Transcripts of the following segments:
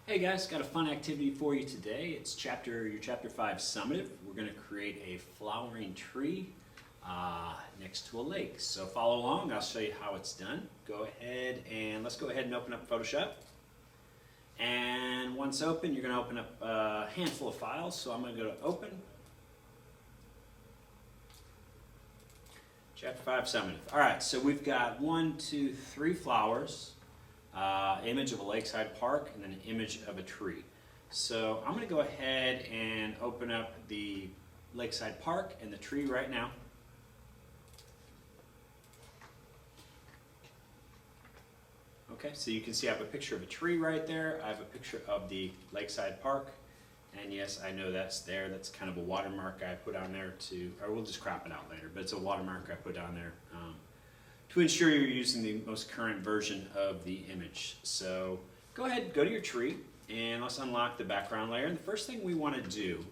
Hey guys, got a fun activity for you today. It's your chapter 5 summative. We're going to create a flowering tree next to a lake. So follow along, I'll show you how it's done. Let's go ahead and open up Photoshop. And once open, you're going to open up a handful of files. So I'm going to go to open. Chapter 5 summative. Alright, so we've got 3 flowers. Image of a lakeside park, and then an image of a tree. So I'm going to go ahead and open up the lakeside park and the tree right now. Okay, so you can see I have a picture of a tree right there. I have a picture of the lakeside park. And yes, I know that's there. That's kind of a watermark I put on there or we'll just crop it out later, but it's a watermark I put on there to ensure you're using the most current version of the image. So go ahead, go to your tree, and let's unlock the background layer. And the first thing we want to do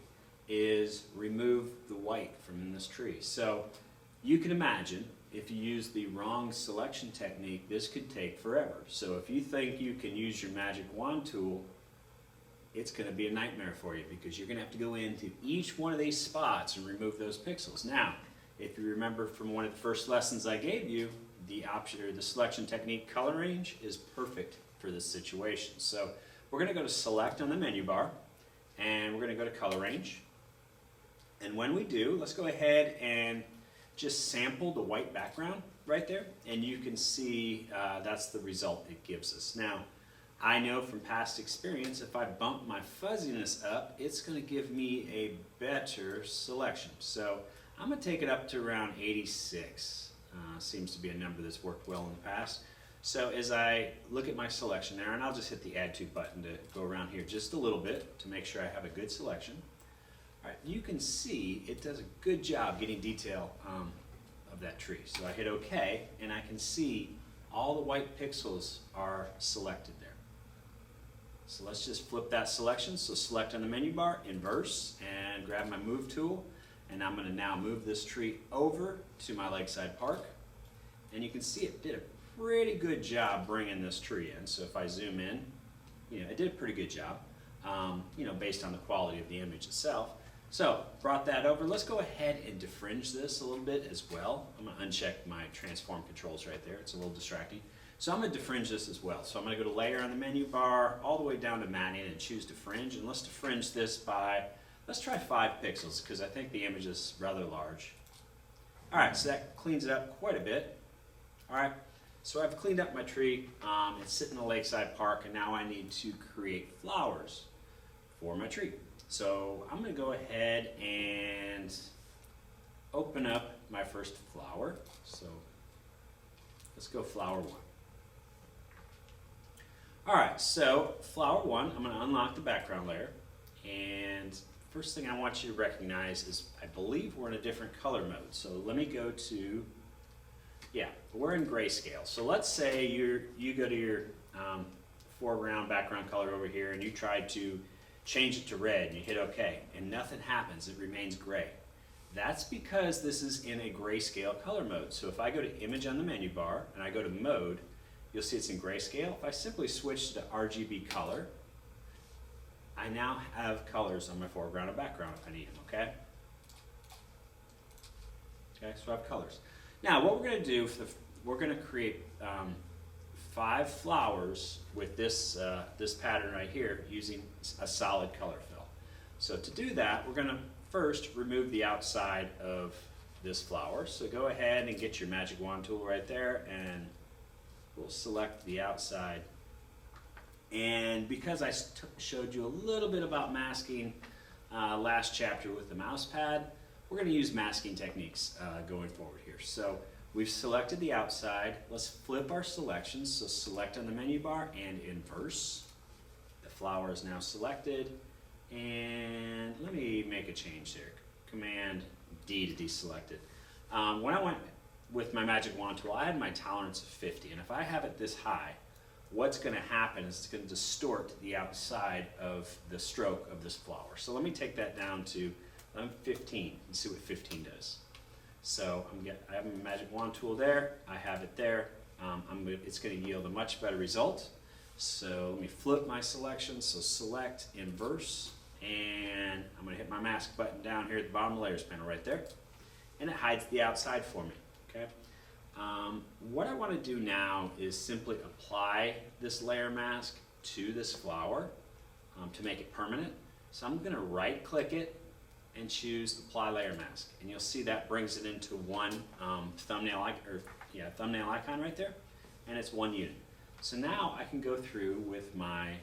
is remove the white from this tree. So you can imagine if you use the wrong selection technique, this could take forever. So if you think you can use your magic wand tool, it's going to be a nightmare for you because you're going to have to go into each one of these spots and remove those pixels. Now, if you remember from one of the first lessons I gave you, the selection technique color range is perfect for this situation. So we're going to go to select on the menu bar, and we're going to go to color range. And when we do, let's go ahead and just sample the white background right there, and you can see that's the result it gives us. Now, I know from past experience, if I bump my fuzziness up, it's going to give me a better selection. So I'm going to take it up to around 86. Seems to be a number that's worked well in the past. So as I look at my selection there, and I'll just hit the Add To button to go around here just a little bit to make sure I have a good selection. All right, you can see it does a good job getting detail of that tree. So I hit OK, and I can see all the white pixels are selected there. So let's just flip that selection. So select on the menu bar, inverse, and grab my move tool. And I'm going to now move this tree over to my lakeside park. And you can see it did a pretty good job bringing this tree in. So if I zoom in, it did a pretty good job, based on the quality of the image itself. So brought that over. Let's go ahead and defringe this a little bit as well. I'm going to uncheck my transform controls right there. It's a little distracting. So I'm going to defringe this as well. So I'm going to go to layer on the menu bar, all the way down to matting, and choose defringe. And let's defringe this by, let's try 5 pixels because I think the image is rather large. All right, so that cleans it up quite a bit. All right, so I've cleaned up my tree. It's sitting in the lakeside park, and now I need to create flowers for my tree. So I'm going to go ahead and open up my first flower. So let's go flower 1. All right, so flower 1, I'm going to unlock the background layer, and first thing I want you to recognize is I believe we're in a different color mode. So let me go to, we're in grayscale. So let's say you go to your foreground background color over here, and you try to change it to red, and you hit OK, and nothing happens. It remains gray. That's because this is in a grayscale color mode. So if I go to image on the menu bar, and I go to mode, you'll see it's in grayscale. If I simply switch to RGB color, I now have colors on my foreground and background if I need them, okay? Okay, so I have colors. Now what we're going to do, we're going to create 5 flowers with this pattern right here using a solid color fill. So to do that, we're going to first remove the outside of this flower. So go ahead and get your magic wand tool right there, and we'll select the outside. And because I showed you a little bit about masking last chapter with the mouse pad, we're going to use masking techniques going forward here. So we've selected the outside. Let's flip our selections. So select on the menu bar and inverse. The flower is now selected. And let me make a change there. Command D to deselect it. When I went with my magic wand tool, I had my tolerance of 50. And if I have it this high, what's going to happen is it's going to distort the outside of the stroke of this flower. So let me take that down to 15 and see what 15 does. So I have my magic wand tool there. I have it there. It's going to yield a much better result. So let me flip my selection. So select inverse, and I'm gonna hit my mask button down here at the bottom of the layers panel right there. And it hides the outside for me, okay? What I wanna do now is simply apply this layer mask to this flower to make it permanent. So I'm gonna right click it and choose apply layer mask. And you'll see that brings it into one thumbnail icon right there. And it's one unit. So now I can go through with my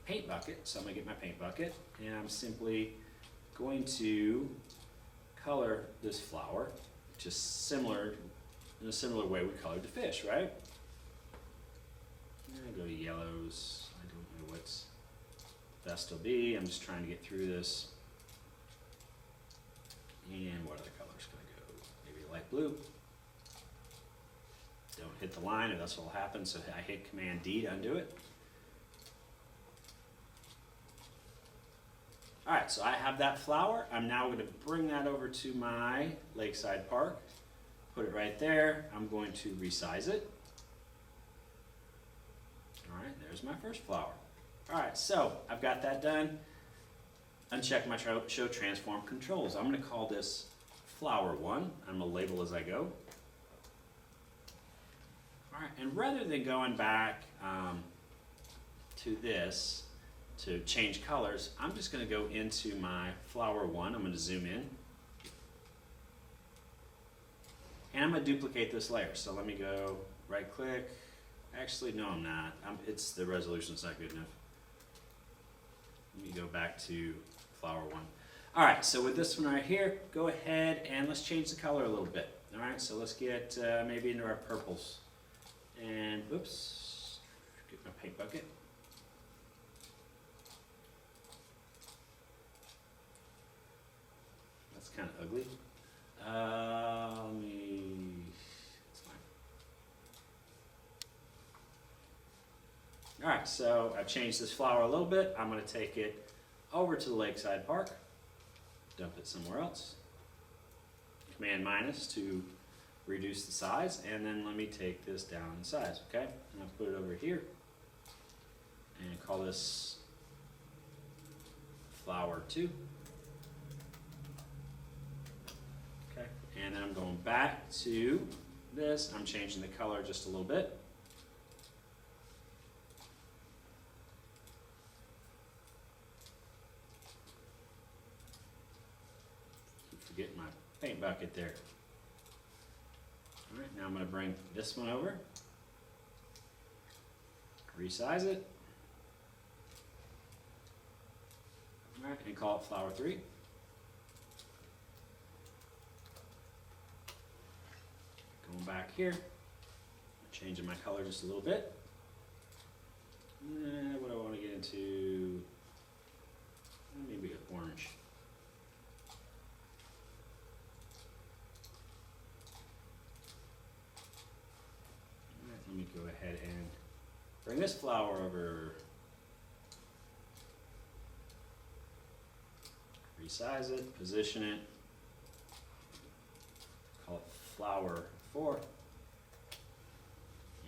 paint bucket. So I'm gonna get my paint bucket and I'm simply going to color this flower just similar, in a similar way we colored the fish, right? I'm gonna go to yellows. I don't know what's best will be. I'm just trying to get through this. And what other color's gonna go? Maybe light blue. Don't hit the line or that's what will happen, so I hit Command D to undo it. Alright, so I have that flower. I'm now going to bring that over to my Lakeside Park. Put it right there. I'm going to resize it. Alright, there's my first flower. Alright, so I've got that done. Uncheck my show transform controls. I'm going to call this flower 1. I'm going to label as I go. Alright, and rather than going back to this to change colors, I'm just going to go into my flower 1. I'm going to zoom in. And I'm going to duplicate this layer. So let me go right click. Actually, no, I'm not. It's the resolution's not good enough. Let me go back to flower 1. Alright, so with this one right here, go ahead and let's change the color a little bit. Alright, so let's get maybe into our purples. And, oops, get my paint bucket. That's kind of ugly. It's fine. Alright, so I've changed this flower a little bit. I'm going to take it over to the Lakeside Park, dump it somewhere else. Command minus to reduce the size, and then let me take this down in size, okay? And I'll put it over here and call this flower 2. Okay, and then I'm going back to this. I'm changing the color just a little bit. Keep forgetting my paint bucket there. Alright, now I'm going to bring this one over, resize it, alright, and call it flower 3. Going back here, changing my color just a little bit. What do I want to get into? Maybe orange. Let me go ahead and bring this flower over, resize it, position it, call it flower 4,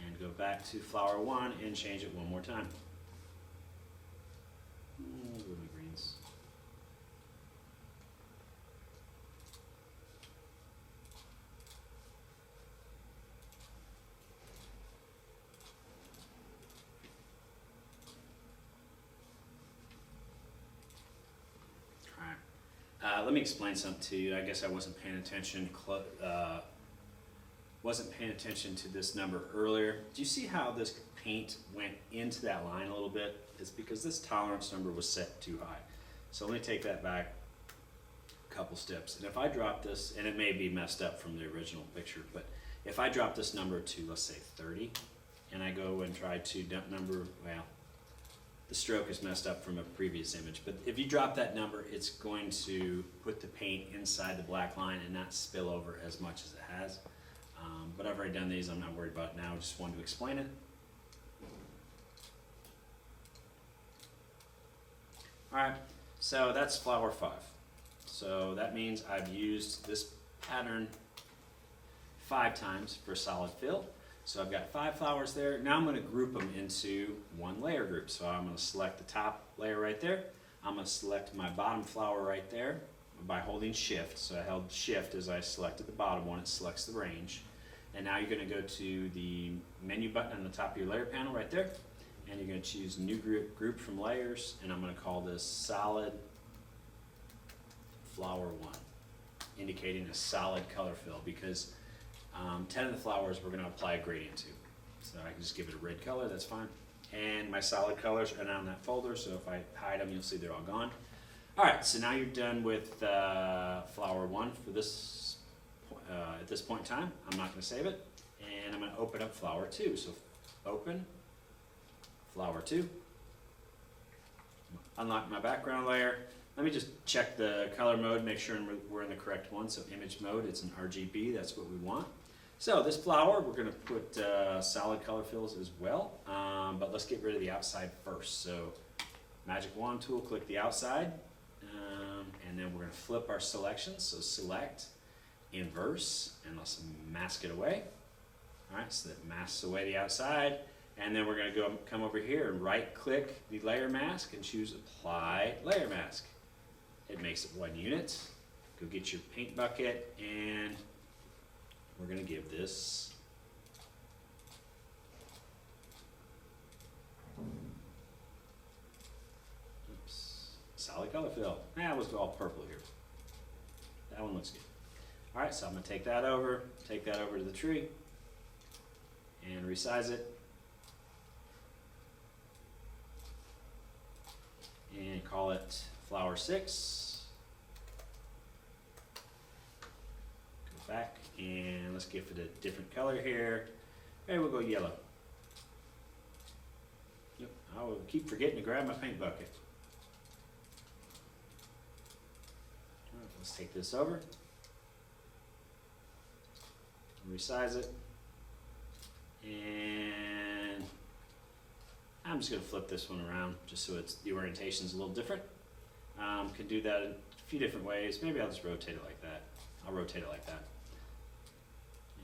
and go back to flower 1 and change it one more time. Go to greens. Let me explain something to you. I guess I wasn't paying attention to this number earlier. Do you see how this paint went into that line a little bit? It's because this tolerance number was set too high. So let me take that back a couple steps. And if I drop this, and it may be messed up from the original picture, but if I drop this number to, let's say 30, and I go and try to dump number, well, the stroke is messed up from a previous image, but if you drop that number, it's going to put the paint inside the black line and not spill over as much as it has. But I've already done these, I'm not worried about it now, I just wanted to explain it. Alright, so that's flower 5. So that means I've used this pattern 5 times for solid fill. So I've got 5 flowers there. Now I'm going to group them into one layer group. So I'm going to select the top layer right there. I'm going to select my bottom flower right there by holding shift. So I held shift as I selected the bottom one. It selects the range. And now you're going to go to the menu button on the top of your layer panel right there. And you're going to choose new group from layers. And I'm going to call this solid flower 1, indicating a solid color fill because 10 of the flowers we're going to apply a gradient to. So I can just give it a red color, that's fine. And my solid colors are now in that folder, so if I hide them, you'll see they're all gone. All right, so now you're done with flower 1 for this at this point in time. I'm not going to save it, and I'm going to open up flower 2. So open flower 2. Unlock my background layer. Let me just check the color mode, make sure we're in the correct one. So image mode, it's an RGB, that's what we want. So this flower, we're going to put solid color fills as well, but let's get rid of the outside first. So magic wand tool, click the outside, and then we're going to flip our selection. So select, inverse, and let's mask it away. All right, so that masks away the outside, and then we're going to come over here and right click the layer mask and choose apply layer mask. It makes it 1 unit. Go get your paint bucket, and we're going to give this solid color fill. Nah, let's go all purple here. That one looks good. All right, so I'm going to take that over to the tree, and resize it, and call it flower 6. Go back, and let's give it a different color here. Maybe we'll go yellow. Yep, I will keep forgetting to grab my paint bucket. All right, let's take this over, resize it, and I'm just going to flip this one around just so the orientation is a little different. Can do that in a few different ways. Maybe I'll just rotate it like that. I'll rotate it like that.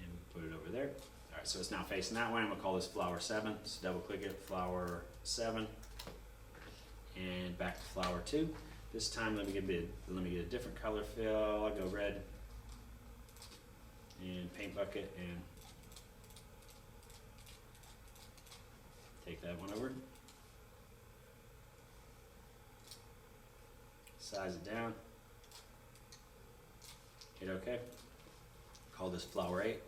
And put it over there. All right, so it's now facing that way. I'm going to call this flower 7. So double click it, flower 7. And back to flower 2. This time let me get a different color fill. I'll go red. And paint bucket and take that one over. Size it down. Hit OK. Call this flower 8.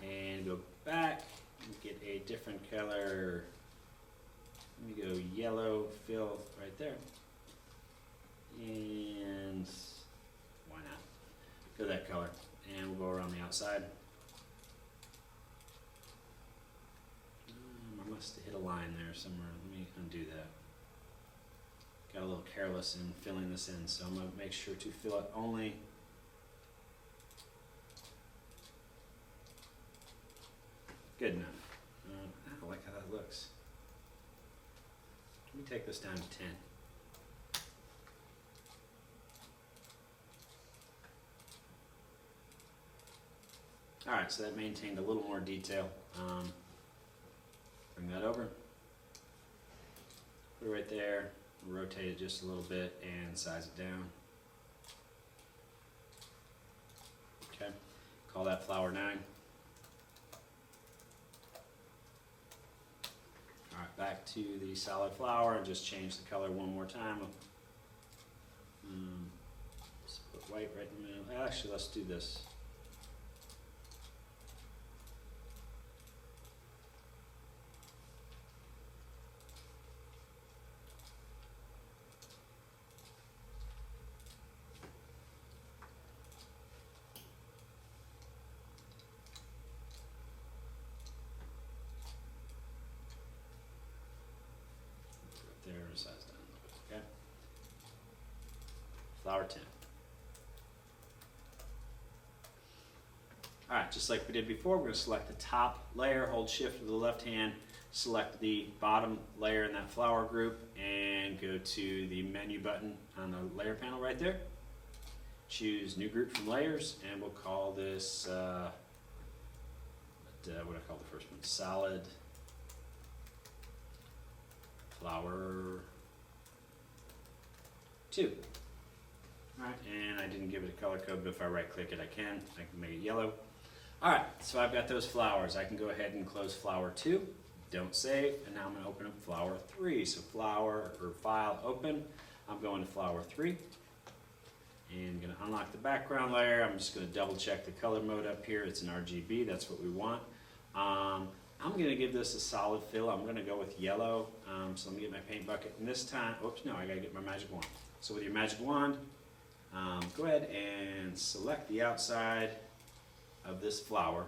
And go back and get a different color. Let me go yellow fill right there. And why not? Go that color. And we'll go around the outside. I must have hit a line there somewhere. Let me undo that. Got a little careless in filling this in, so I'm going to make sure to fill it only good enough. I don't like how that looks. Let me take this down to 10. Alright, so that maintained a little more detail. Bring that over. Put it right there. Rotate it just a little bit and size it down. Okay, call that flower 9. Alright, back to the solid flower and just change the color one more time. Let's put white right in the middle. Actually, let's do this. Size down a little bit, okay? Flower 10. Alright, just like we did before, we're going to select the top layer, hold shift with the left hand, select the bottom layer in that flower group, and go to the menu button on the layer panel right there. choose new group from layers, and we'll call this, what do I call the first one? Solid flower 2. Alright, and I didn't give it a color code, but if I right click it, I can make it yellow. Alright, so I've got those flowers. I can go ahead and close flower 2, don't save, and now I'm going to open up flower 3. So flower, or file, open. I'm going to flower 3. And I'm going to unlock the background layer. I'm just going to double check the color mode up here. It's an RGB, that's what we want. I'm going to give this a solid fill. I'm going to go with yellow. So let me get my paint bucket. And this time, oops, no, I got to get my magic wand. So with your magic wand, go ahead and select the outside of this flower,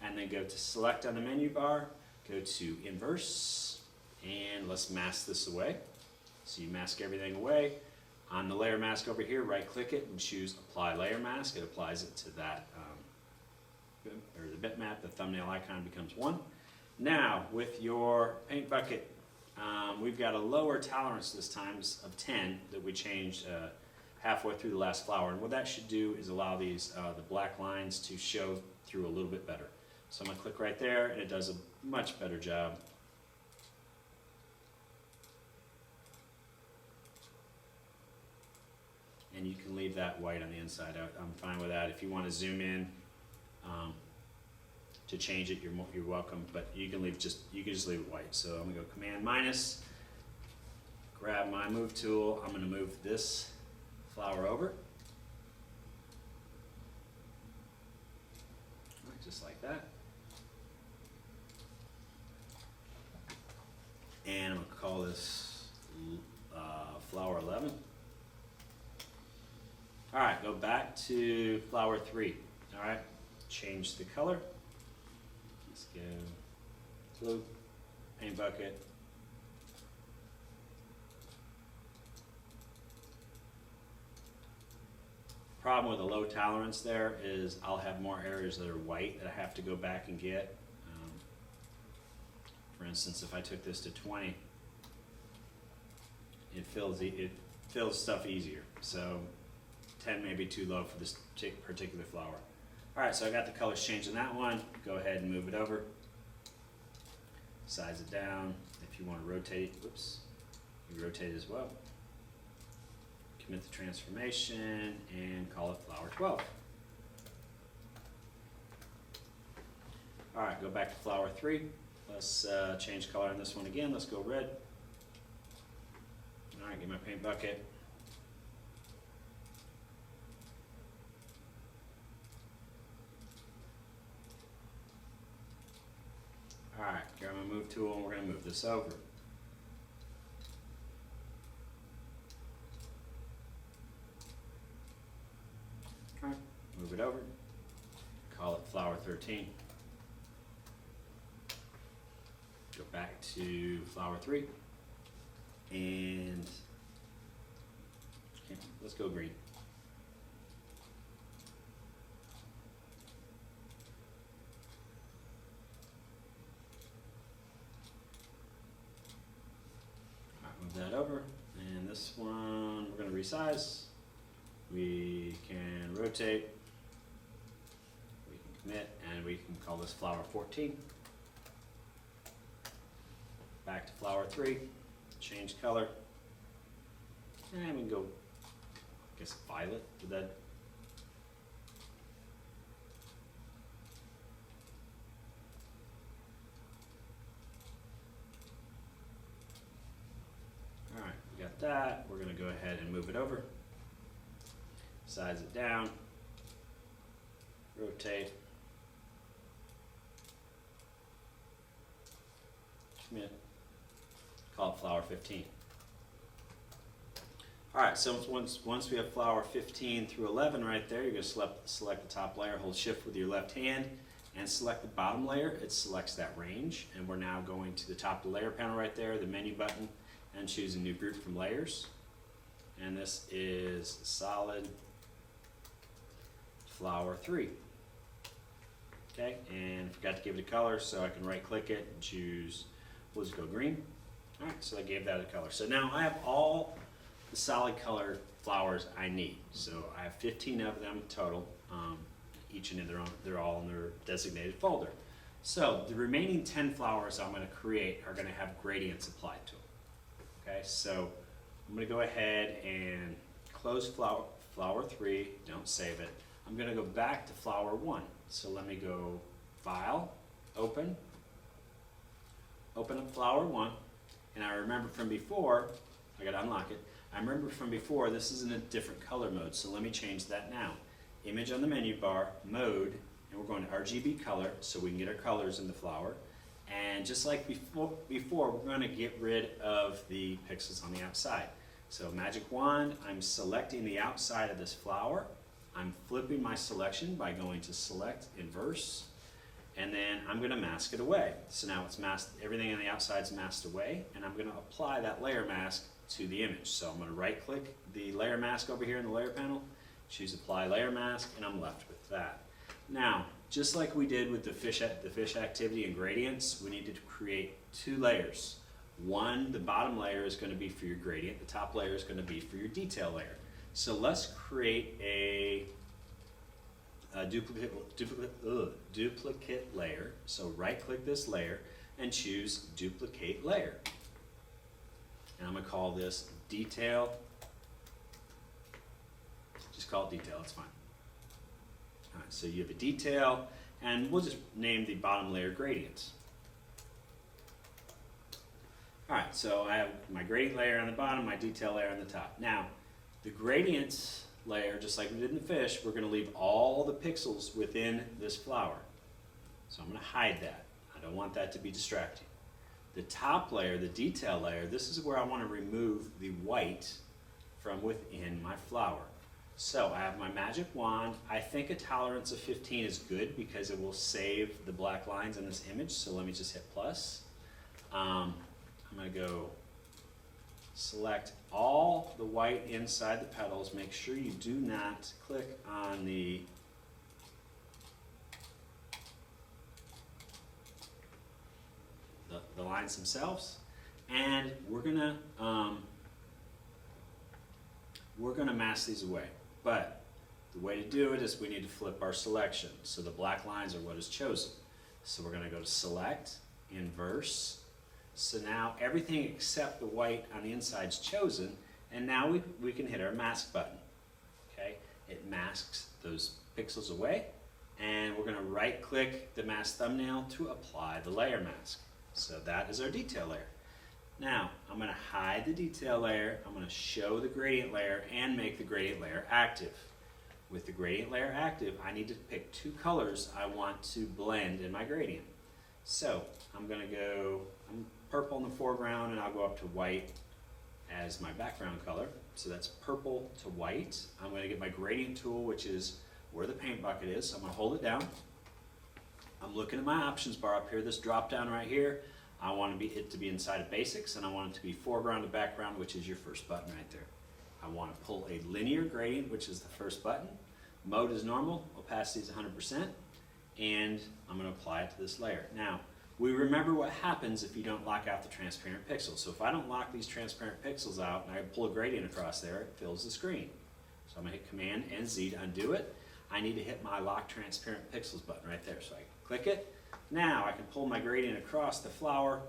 and then go to select on the menu bar, go to inverse, and let's mask this away. So you mask everything away. On the layer mask over here, right click it and choose apply layer mask. It applies it to that, or the bitmap. The thumbnail icon becomes 1. Now with your paint bucket, we've got a lower tolerance this time of 10 that we changed halfway through the last flower, and what that should do is allow these the black lines to show through a little bit better. So I'm going to click right there, and it does a much better job. And you can leave that white on the inside out. I'm fine with that. If you want to zoom in to change it, you're welcome, but you can just leave it white. So I'm going to go Command minus, grab my move tool. I'm going to move this flower over, just like that, and I'm going to call this flower 11. Alright, go back to flower 3. Alright, change the color. Let's go blue, paint bucket. Problem with a low tolerance there is I'll have more areas that are white that I have to go back and get. For instance, if I took this to 20, it fills stuff easier. So 10 may be too low for this particular flower. Alright, so I got the colors changed in that one. Go ahead and move it over. Size it down. If you want to rotate, whoops, you rotate as well. Commit the transformation and call it flower 12. Alright, go back to flower 3. Let's change color on this one again. Let's go red. Alright, get my paint bucket. Alright, grab my move tool and we're going to move this over. Alright, move it over. Call it flower 13. Go back to flower 3. And okay, let's go green. That over, and this one we're going to resize. We can rotate, we can commit, and we can call this flower 14. Back to flower 3, change color, and we can go, I guess, violet. Did that? That, we're going to go ahead and move it over, size it down, rotate, commit, call it flower 15. Alright, so once we have flower 15 through 11 right there, you're going to select the top layer, hold shift with your left hand, and select the bottom layer. It selects that range, and we're now going to the top of the layer panel right there, the menu button, and choose a new group from layers. And this is solid flower 3. Okay, and forgot to give it a color, so I can right click it and choose, we'll just go green. Alright, so I gave that a color. So now I have all the solid color flowers I need. So I have 15 of them total, each in their own, they're all in their designated folder. So the remaining 10 flowers I'm going to create are going to have gradients applied to them. Okay, so I'm going to go ahead and close flower 3, don't save it. I'm going to go back to flower 1. So let me go File, Open up flower 1, and I remember from before, I got to unlock it. I remember from before this is in a different color mode, so let me change that now. Image on the menu bar, Mode, and we're going to RGB color so we can get our colors in the flower. And just like before, we're going to get rid of the pixels on the outside. So magic wand, I'm selecting the outside of this flower. I'm flipping my selection by going to Select, Inverse, and then I'm going to mask it away. So now it's masked, everything on the outside is masked away, and I'm going to apply that layer mask to the image. So I'm going to right click the layer mask over here in the layer panel, choose Apply Layer Mask, and I'm left with that. Now, just like we did with the fish activity and gradients, we need to create 2 layers. One, the bottom layer is going to be for your gradient, the top layer is going to be for your detail layer. So let's create a duplicate layer. So right click this layer and choose Duplicate Layer. And I'm going to call this Detail. Just call it Detail, it's fine. All right, so you have a detail, and we'll just name the bottom layer Gradients. All right, so I have my gradient layer on the bottom, my detail layer on the top. Now, the gradients layer, just like we did in the fish, we're going to leave all the pixels within this flower. So I'm going to hide that. I don't want that to be distracting. The top layer, the detail layer, this is where I want to remove the white from within my flower. So I have my magic wand. I think a tolerance of 15 is good because it will save the black lines in this image. So let me just hit plus. I'm going to go select all the white inside the petals. Make sure you do not click on the lines themselves, and we're gonna mask these away. But the way to do it is we need to flip our selection. So the black lines are what is chosen. So we're gonna go to Select, Inverse. So now everything except the white on the inside is chosen, and now we can hit our mask button. Okay, it masks those pixels away, and we're gonna right click the mask thumbnail to apply the layer mask. So that is our detail layer. Now, I'm going to hide the detail layer, I'm going to show the gradient layer, and make the gradient layer active. With the gradient layer active, I need to pick 2 colors I want to blend in my gradient. So, I'm going to go purple in the foreground, and I'll go up to white as my background color. So that's purple to white. I'm going to get my gradient tool, which is where the paint bucket is. So I'm going to hold it down. I'm looking at my options bar up here, this drop down right here. I want it to be inside of basics, and I want it to be foreground to background, which is your first button right there. I want to pull a linear gradient, which is the first button. Mode is normal, opacity is 100%, and I'm going to apply it to this layer. Now, we remember what happens if you don't lock out the transparent pixels. So if I don't lock these transparent pixels out and I pull a gradient across there, it fills the screen. So I'm going to hit Command and Z to undo it. I need to hit my Lock Transparent Pixels button right there. So I click it. Now I can pull my gradient across the flower.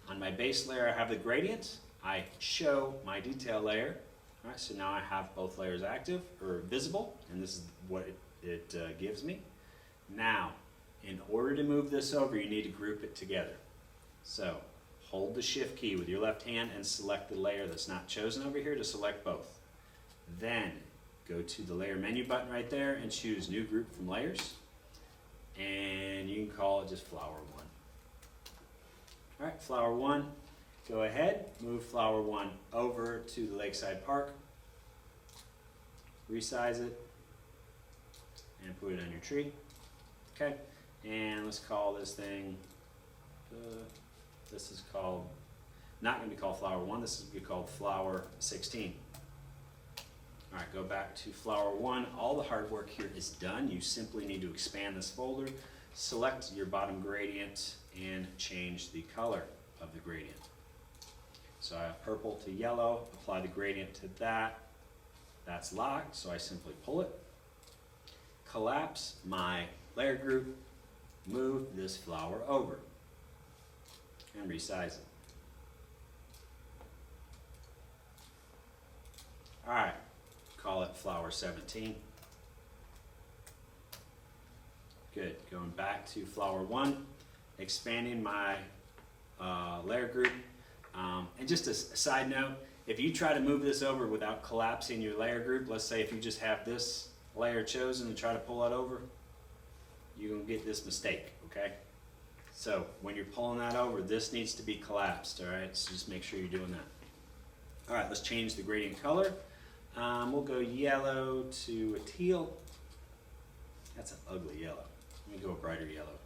On my base layer I have the gradient. I show my detail layer. All right, so now I have both layers active or visible, and this is what it gives me. Now, in order to move this over, you need to group it together. So hold the Shift key with your left hand and select the layer that's not chosen over here to select both. Then go to the layer menu button right there and choose New Group from Layers. And you can call it just Flower 1. All right, Flower 1. Go ahead, move Flower 1 over to the Lakeside Park. Resize it and put it on your tree. Okay, and let's call this thing, this is called, not going to be called Flower 1, this is going to be called Flower 16. All right, go back to Flower 1. All the hard work here is done. You simply need to expand this folder, select your bottom gradient, and change the color of the gradient. So I have purple to yellow, apply the gradient to that. That's locked, so I simply pull it, collapse my layer group, move this flower over, and resize it. All right, call it flower 17. Good, going back to flower 1, expanding my layer group. And just a side note, if you try to move this over without collapsing your layer group, let's say if you just have this layer chosen and try to pull it over, you're gonna get this mistake, okay? So when you're pulling that over, this needs to be collapsed, all right? So just make sure you're doing that. All right, let's change the gradient color. We'll go yellow to a teal. That's an ugly yellow. Let me go a brighter yellow.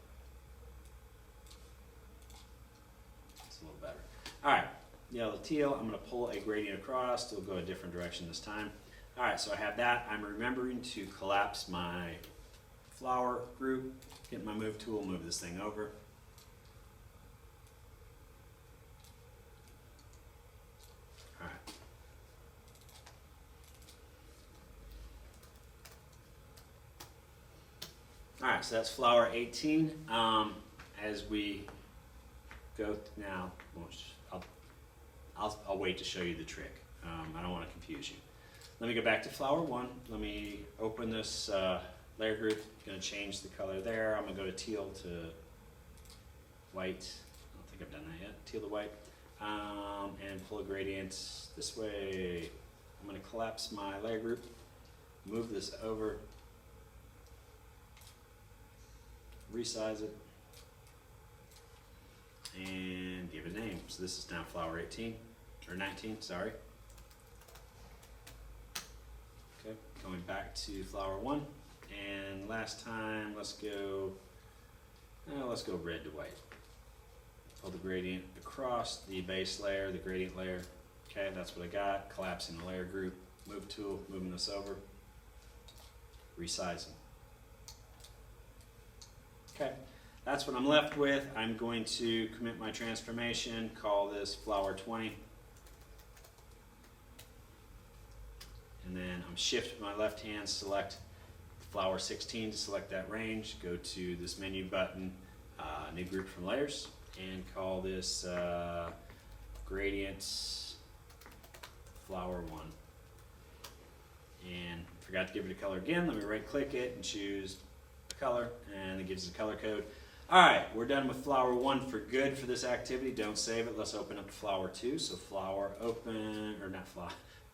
It's a little better. All right, yellow to teal. I'm gonna pull a gradient across. It'll go a different direction this time. All right, so I have that. I'm remembering to collapse my flower group. Get my move tool, move this thing over. All right. All right, so that's flower 18. As we go now, I'll wait to show you the trick. I don't want to confuse you. Let me go back to flower 1. Let me open this layer group. I'm going to change the color there. I'm going to go to teal to white. I don't think I've done that yet. Teal to white. And pull a gradient this way. I'm going to collapse my layer group. Move this over. Resize it. And give it a name. So this is now flower 18, or 19, sorry. Okay, going back to flower 1. And last time, let's go red to white. Pull the gradient across the base layer, the gradient layer. Okay, that's what I got. Collapsing the layer group. Move tool, moving this over. Resizing. Okay, that's what I'm left with. I'm going to commit my transformation, call this flower 20. And then I'm shift with my left hand, select flower 16 to select that range, go to this menu button, new group from layers, and call this gradient flower 1. And forgot to give it a color again. Let me right click it and choose color, and it gives us a color code. All right, we're done with flower 1 for good for this activity. Don't save it. Let's open up to flower 2. So flower open, or not flower,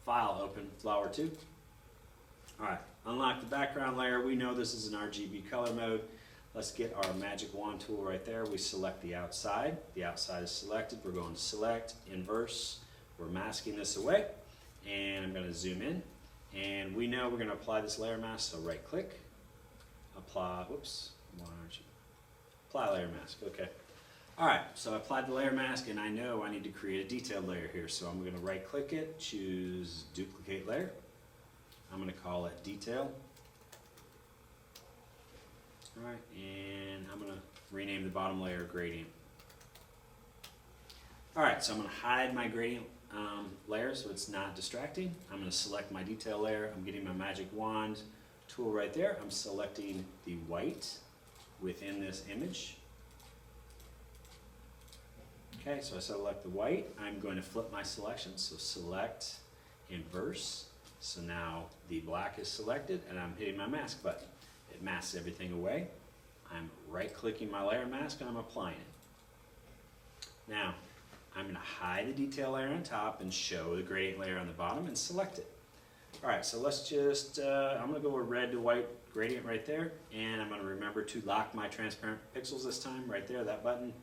file open, flower 2. All right, unlock the background layer. We know this is an RGB color mode. Let's get our magic wand tool right there. We select the outside. The outside is selected. We're going to select, inverse. We're masking this away, and I'm going to zoom in. And we know we're going to apply this layer mask, so right click, apply, whoops, why aren't you? Apply layer mask, okay. All right, so I applied the layer mask, and I know I need to create a detailed layer here, so I'm going to right click it, choose duplicate layer. I'm going to call it detail. All right, and I'm going to rename the bottom layer gradient. All right, so I'm going to hide my gradient layer so it's not distracting. I'm going to select my detail layer. I'm getting my magic wand tool right there. I'm selecting the white within this image. Okay, so I select the white. I'm going to flip my selection, so select, inverse. So now the black is selected, and I'm hitting my mask button. It masks everything away. I'm right-clicking my layer mask, and I'm applying it. Now, I'm going to hide the detail layer on top and show the gradient layer on the bottom and select it. All right, so let's just, I'm going to go with red to white gradient right there, and I'm going to remember to lock my transparent pixels this time, right there, that button.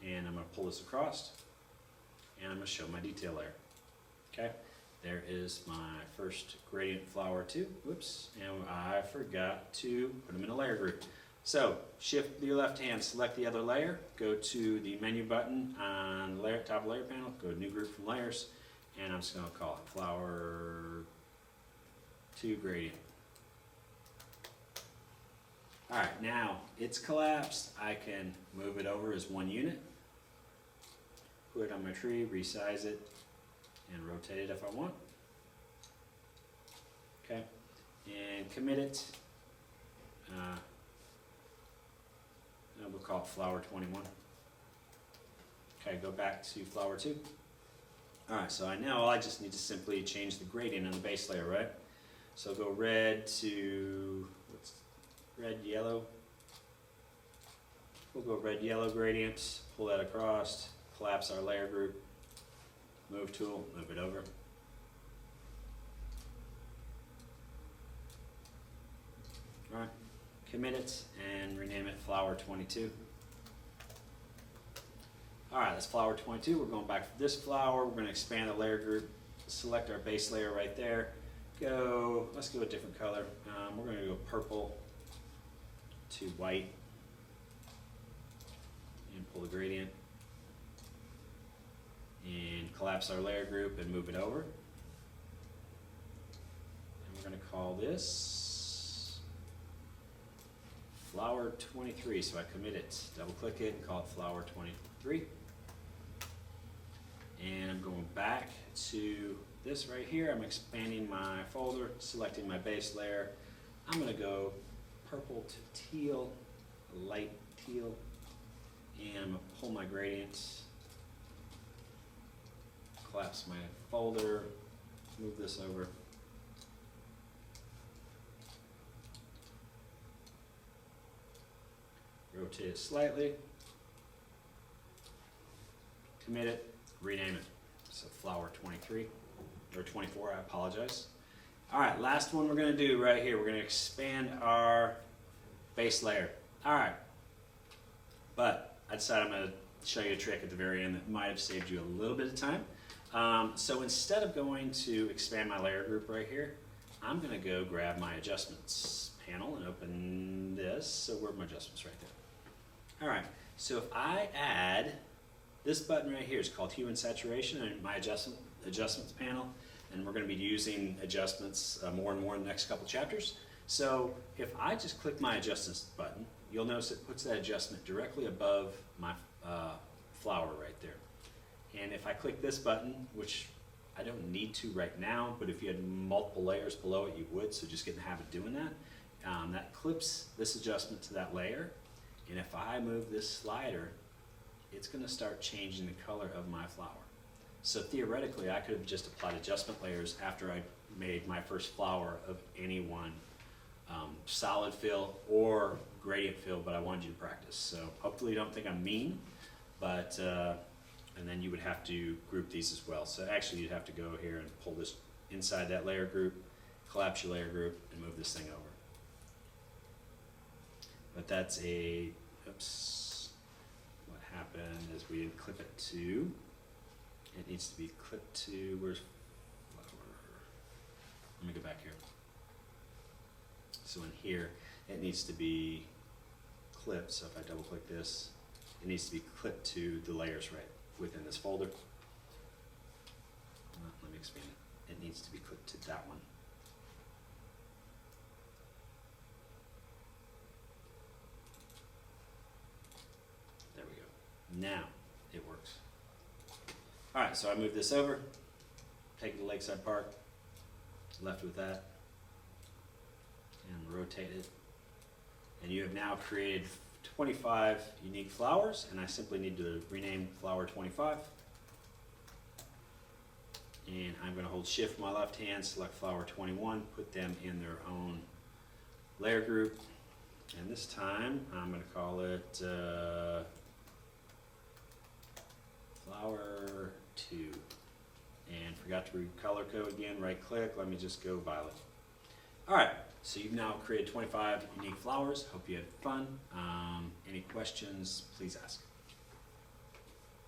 And I'm going to pull this across, and I'm going to show my detail layer. Okay, there is my first gradient flower 2. Whoops, and I forgot to put them in a layer group. So shift your left hand, select the other layer, go to the menu button on the layer, top layer panel, go to new group from layers, and I'm just going to call it flower 2 gradient. All right, now it's collapsed. I can move it over as one unit. put on my tree, resize it, and rotate it if I want. Okay, and commit it. And we'll call it flower 21. Okay, go back to flower 2. Alright, so I just need to simply change the gradient on the base layer, right? So go red to, red, yellow. We'll go red, yellow gradient, pull that across, collapse our layer group, move tool, move it over. Alright, commit it and rename it flower 22. Alright, that's flower 22. We're going back to this flower. We're going to expand the layer group, select our base layer right there. Let's go a different color. We're going to go purple to white and pull the gradient and collapse our layer group and move it over. And we're going to call this flower 23. So I commit it, double click it and call it flower 23. And I'm going back to this right here. I'm expanding my folder, selecting my base layer. I'm going to go purple to teal, light teal, and I'm going to pull my gradients, collapse my folder, move this over. Rotate it slightly, commit it, rename it. So flower 23, or 24, I apologize. All right, last one we're gonna do right here. We're gonna expand our base layer. All right, but I decided I'm gonna show you a trick at the very end that might have saved you a little bit of time. So instead of going to expand my layer group right here, I'm gonna go grab my adjustments panel and open this. So where are my adjustments right there? All right, so if I add this button right here is called Hue and Saturation and my adjustments panel, and we're going to be using adjustments more and more in the next couple chapters. So if I just click my adjustments button, you'll notice it puts that adjustment directly above my flower right there. And if I click this button, which I don't need to right now, but if you had multiple layers below it, you would, so just get in the habit of doing that. That clips this adjustment to that layer, and if I move this slider, it's going to start changing the color of my flower. So theoretically, I could have just applied adjustment layers after I made my first flower of any one solid fill or gradient fill, but I wanted you to practice. So hopefully you don't think I'm mean, but, and then you would have to group these as well. So actually you'd have to go here and pull this inside that layer group, collapse your layer group, and move this thing over. But that's oops. Happened is we didn't clip it to, it needs to be clipped to, where's flower? Let me go back here. So in here, it needs to be clipped, so if I double click this, it needs to be clipped to the layers right within this folder. Let me expand it. It needs to be clipped to that one. Now it works. All right, so I move this over, take the Lakeside Park, left with that, and rotate it. And you have now created 25 unique flowers, and I simply need to rename flower 25. And I'm going to hold shift with my left hand, select flower 21, put them in their own layer group. And this time I'm going to call it flower 2, and forgot to color code again, right click, let me just go violet. Alright, so you've now created 25 unique flowers. Hope you had fun. Any questions, please ask.